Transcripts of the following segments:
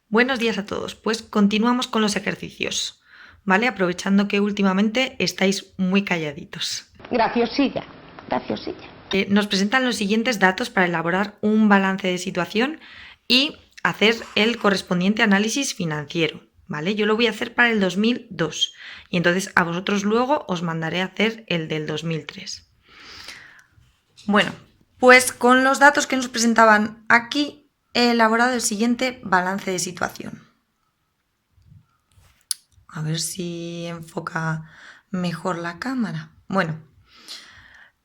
Buenos días a todos, pues continuamos con los ejercicios, ¿vale? Aprovechando que últimamente estáis muy calladitos. Graciosilla, graciosilla. Nos presentan los siguientes datos para elaborar un balance de situación y hacer el correspondiente análisis financiero, ¿vale? Yo lo voy a hacer para el 2002 y entonces a vosotros luego os mandaré a hacer el del 2003. Bueno, pues con los datos que nos presentaban aquí he elaborado el siguiente balance de situación. A ver si enfoca mejor la cámara. Bueno,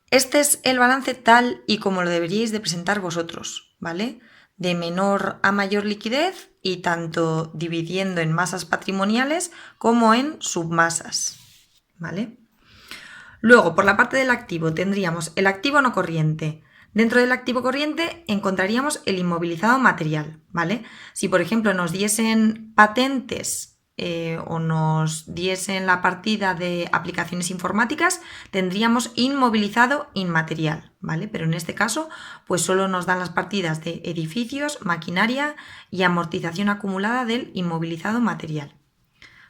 este es el balance tal y como lo deberíais de presentar vosotros, ¿vale? De menor a mayor liquidez y tanto dividiendo en masas patrimoniales como en submasas, ¿vale? Luego, por la parte del activo, tendríamos el activo no corriente. Dentro del activo corriente encontraríamos el inmovilizado material, ¿vale? Si, por ejemplo, nos diesen patentes o nos diesen la partida de aplicaciones informáticas, tendríamos inmovilizado inmaterial, ¿vale? Pero en este caso, pues solo nos dan las partidas de edificios, maquinaria y amortización acumulada del inmovilizado material.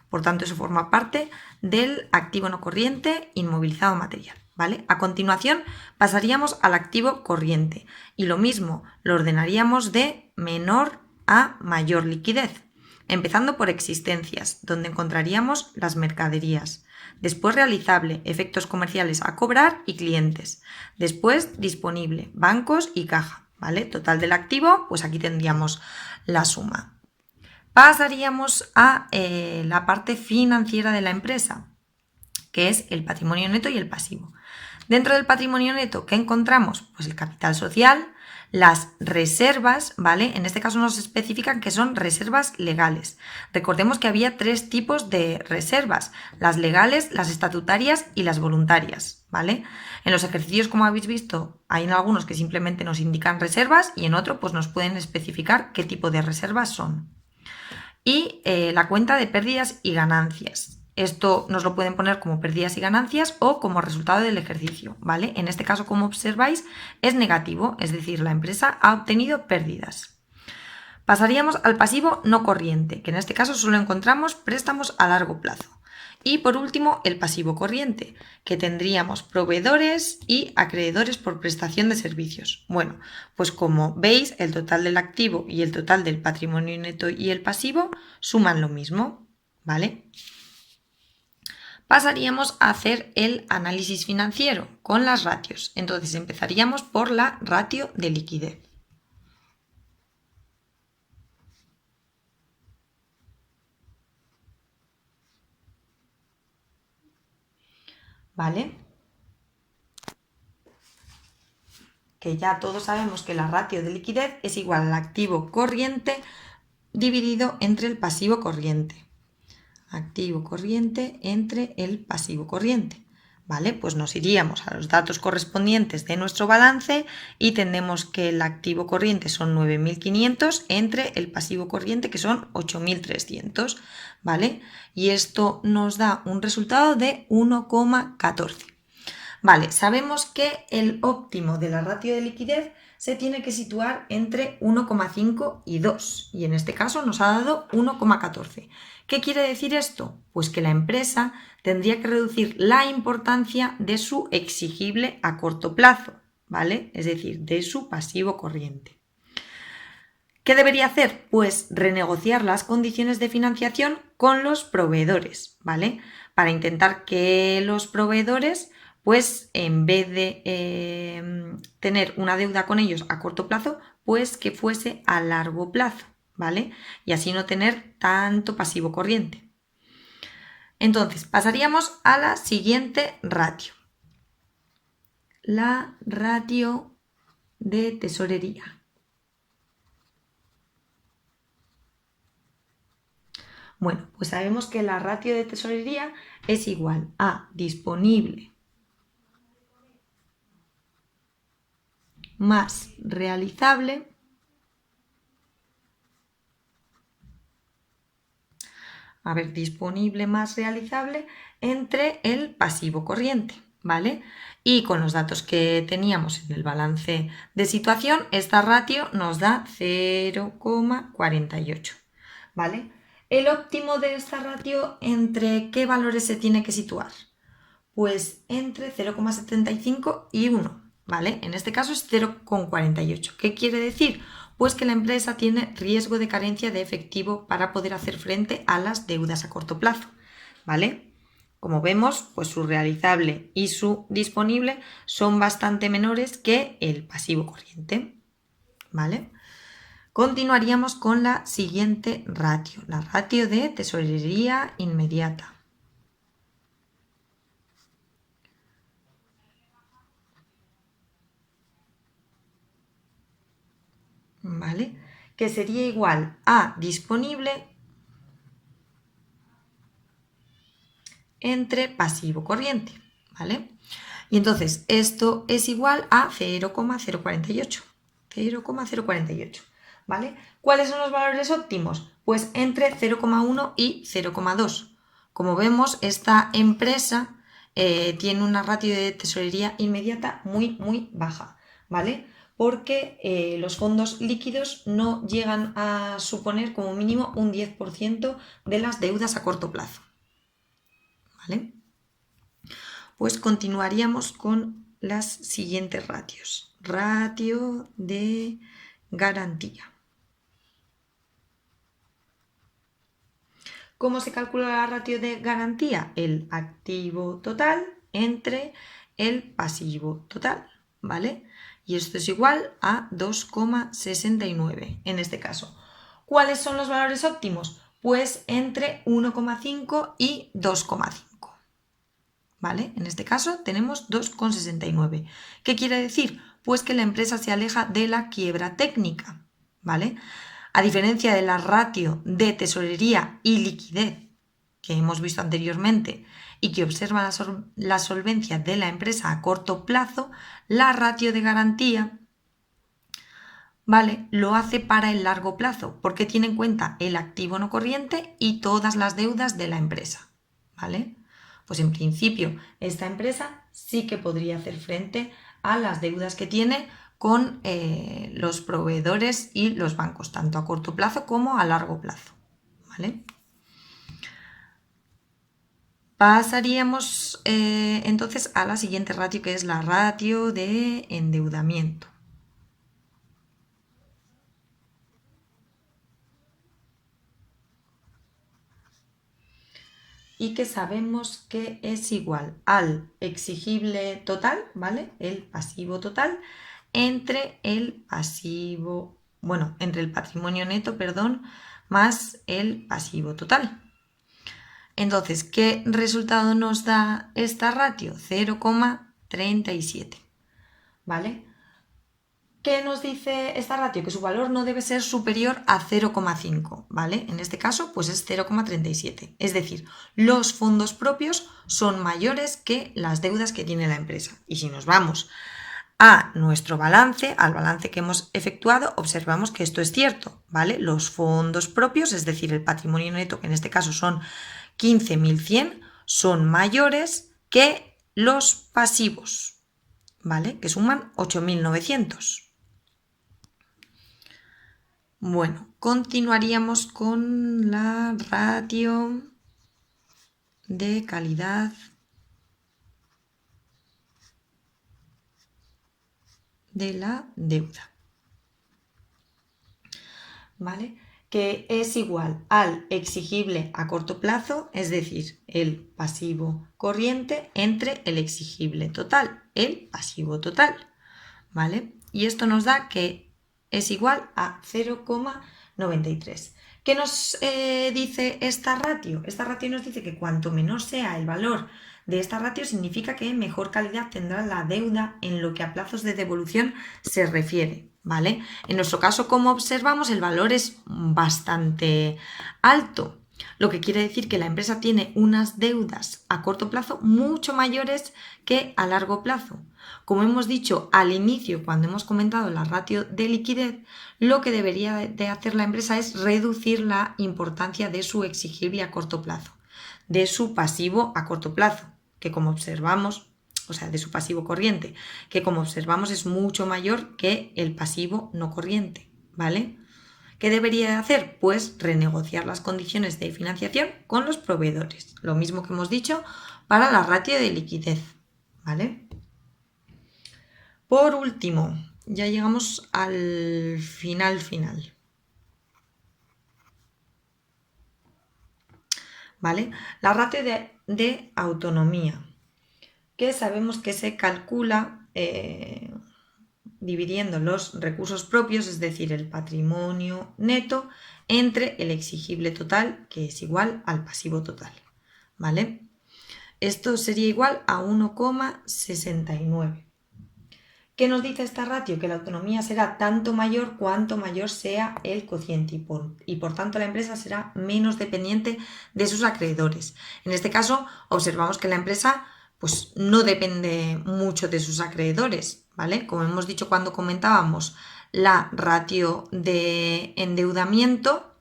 Por tanto, eso forma parte del activo no corriente inmovilizado material, ¿vale? A continuación pasaríamos al activo corriente y lo mismo, lo ordenaríamos de menor a mayor liquidez, empezando por existencias, donde encontraríamos las mercaderías. Después realizable, efectos comerciales a cobrar y clientes. Después disponible, bancos y caja, ¿vale? Total del activo, pues aquí tendríamos la suma. Pasaríamos a la parte financiera de la empresa, que es el patrimonio neto y el pasivo. Dentro del patrimonio neto, ¿qué encontramos? Pues el capital social, las reservas, ¿vale? En este caso nos especifican que son reservas legales. Recordemos que había tres tipos de reservas, las legales, las estatutarias y las voluntarias, ¿vale? En los ejercicios, como habéis visto, hay en algunos que simplemente nos indican reservas y en otro pues nos pueden especificar qué tipo de reservas son. Y la cuenta de pérdidas y ganancias. Esto nos lo pueden poner como pérdidas y ganancias o como resultado del ejercicio, ¿vale? En este caso, como observáis, es negativo, es decir, la empresa ha obtenido pérdidas. Pasaríamos al pasivo no corriente, que en este caso solo encontramos préstamos a largo plazo. Y por último, el pasivo corriente, que tendríamos proveedores y acreedores por prestación de servicios. Bueno, pues como veis, el total del activo y el total del patrimonio neto y el pasivo suman lo mismo, ¿vale? Pasaríamos a hacer el análisis financiero con las ratios. Entonces empezaríamos por la ratio de liquidez. ¿Vale? Que ya todos sabemos que la ratio de liquidez es igual al activo corriente dividido entre el pasivo corriente. Activo corriente entre el pasivo corriente. ¿Vale? Pues nos iríamos a los datos correspondientes de nuestro balance y tenemos que el activo corriente son 9.500 entre el pasivo corriente que son 8.300, ¿vale? Y esto nos da un resultado de 1,14. Vale, sabemos que el óptimo de la ratio de liquidez se tiene que situar entre 1,5 y 2 y en este caso nos ha dado 1,14. ¿Qué quiere decir esto? Pues que la empresa tendría que reducir la importancia de su exigible a corto plazo, ¿vale? Es decir, de su pasivo corriente. ¿Qué debería hacer? Pues renegociar las condiciones de financiación con los proveedores, ¿vale? Para intentar que los proveedores, pues en vez de tener una deuda con ellos a corto plazo, pues que fuese a largo plazo, ¿vale? Y así no tener tanto pasivo corriente. Entonces, pasaríamos a la siguiente ratio. La ratio de tesorería. Bueno, pues sabemos que la ratio de tesorería es igual a disponible más realizable disponible más realizable entre el pasivo corriente, ¿vale? Y con los datos que teníamos en el balance de situación, esta ratio nos da 0,48, ¿vale? El óptimo de esta ratio, ¿entre qué valores se tiene que situar? Pues entre 0,75 y 1, ¿vale? En este caso es 0,48. ¿Qué quiere decir? Pues que la empresa tiene riesgo de carencia de efectivo para poder hacer frente a las deudas a corto plazo, ¿vale? Como vemos, pues su realizable y su disponible son bastante menores que el pasivo corriente, ¿vale? Continuaríamos con la siguiente ratio, la ratio de tesorería inmediata. ¿Vale? Que sería igual a disponible entre pasivo corriente, ¿vale? Y entonces esto es igual a 0,048, 0,048, ¿vale? ¿Cuáles son los valores óptimos? Pues entre 0,1 y 0,2. Como vemos, esta empresa tiene una ratio de tesorería inmediata muy baja, ¿vale? Porque los fondos líquidos no llegan a suponer como mínimo un 10% de las deudas a corto plazo, ¿vale? Pues continuaríamos con las siguientes ratios. Ratio de garantía. ¿Cómo se calcula la ratio de garantía? El activo total entre el pasivo total, ¿vale? Y esto es igual a 2,69 en este caso. ¿Cuáles son los valores óptimos? Pues entre 1,5 y 2,5. ¿Vale? En este caso tenemos 2,69. ¿Qué quiere decir? Pues que la empresa se aleja de la quiebra técnica, ¿vale? A diferencia de la ratio de tesorería y liquidez que hemos visto anteriormente y que observa la solvencia de la empresa a corto plazo, la ratio de garantía, ¿vale?, lo hace para el largo plazo porque tiene en cuenta el activo no corriente y todas las deudas de la empresa, ¿vale? Pues en principio esta empresa sí que podría hacer frente a las deudas que tiene con los proveedores y los bancos, tanto a corto plazo como a largo plazo, ¿vale? Pasaríamos entonces a la siguiente ratio, que es la ratio de endeudamiento. Y que sabemos que es igual al exigible total, ¿vale? El pasivo total entre el pasivo, bueno, entre el patrimonio neto, perdón, más el pasivo total. Entonces, ¿qué resultado nos da esta ratio? 0,37, ¿vale? ¿Qué nos dice esta ratio? Que su valor no debe ser superior a 0,5, ¿vale? En este caso, pues es 0,37. Es decir, los fondos propios son mayores que las deudas que tiene la empresa. Y si nos vamos a nuestro balance, al balance que hemos efectuado, observamos que esto es cierto, ¿vale? Los fondos propios, es decir, el patrimonio neto, que en este caso son 15.100, son mayores que los pasivos, ¿vale? Que suman 8.900. Bueno, continuaríamos con la ratio de calidad de la deuda, ¿vale? Que es igual al exigible a corto plazo, es decir, el pasivo corriente, entre el exigible total, el pasivo total, ¿vale? Y esto nos da que es igual a 0,93. ¿Qué nos dice esta ratio? Esta ratio nos dice que cuanto menor sea el valor de esta ratio, significa que mejor calidad tendrá la deuda en lo que a plazos de devolución se refiere, ¿vale? En nuestro caso, como observamos, el valor es bastante alto, lo que quiere decir que la empresa tiene unas deudas a corto plazo mucho mayores que a largo plazo. Como hemos dicho al inicio, cuando hemos comentado la ratio de liquidez, lo que debería de hacer la empresa es reducir la importancia de su exigible a corto plazo. de su pasivo a corto plazo, que como observamos, o sea, de su pasivo corriente, que como observamos es mucho mayor que el pasivo no corriente, ¿vale? ¿Qué debería hacer? Pues renegociar las condiciones de financiación con los proveedores. Lo mismo que hemos dicho para la ratio de liquidez, ¿vale? Por último, ya llegamos al final. ¿Vale? La ratio de autonomía, que sabemos que se calcula dividiendo los recursos propios, es decir, el patrimonio neto, entre el exigible total, que es igual al pasivo total, ¿vale? Esto sería igual a 1,69. ¿Qué nos dice esta ratio? Que la autonomía será tanto mayor cuanto mayor sea el cociente y por tanto la empresa será menos dependiente de sus acreedores. En este caso observamos que la empresa pues, no depende mucho de sus acreedores, ¿vale? Como hemos dicho cuando comentábamos la ratio de endeudamiento,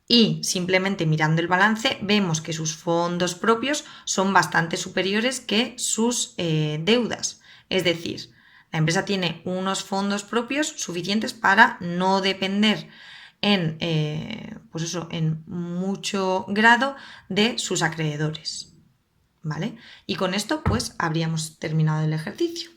y simplemente mirando el balance vemos que sus fondos propios son bastante superiores que sus deudas. Es decir, la empresa tiene unos fondos propios suficientes para no depender pues eso, en mucho grado de sus acreedores. ¿Vale? Y con esto pues habríamos terminado el ejercicio.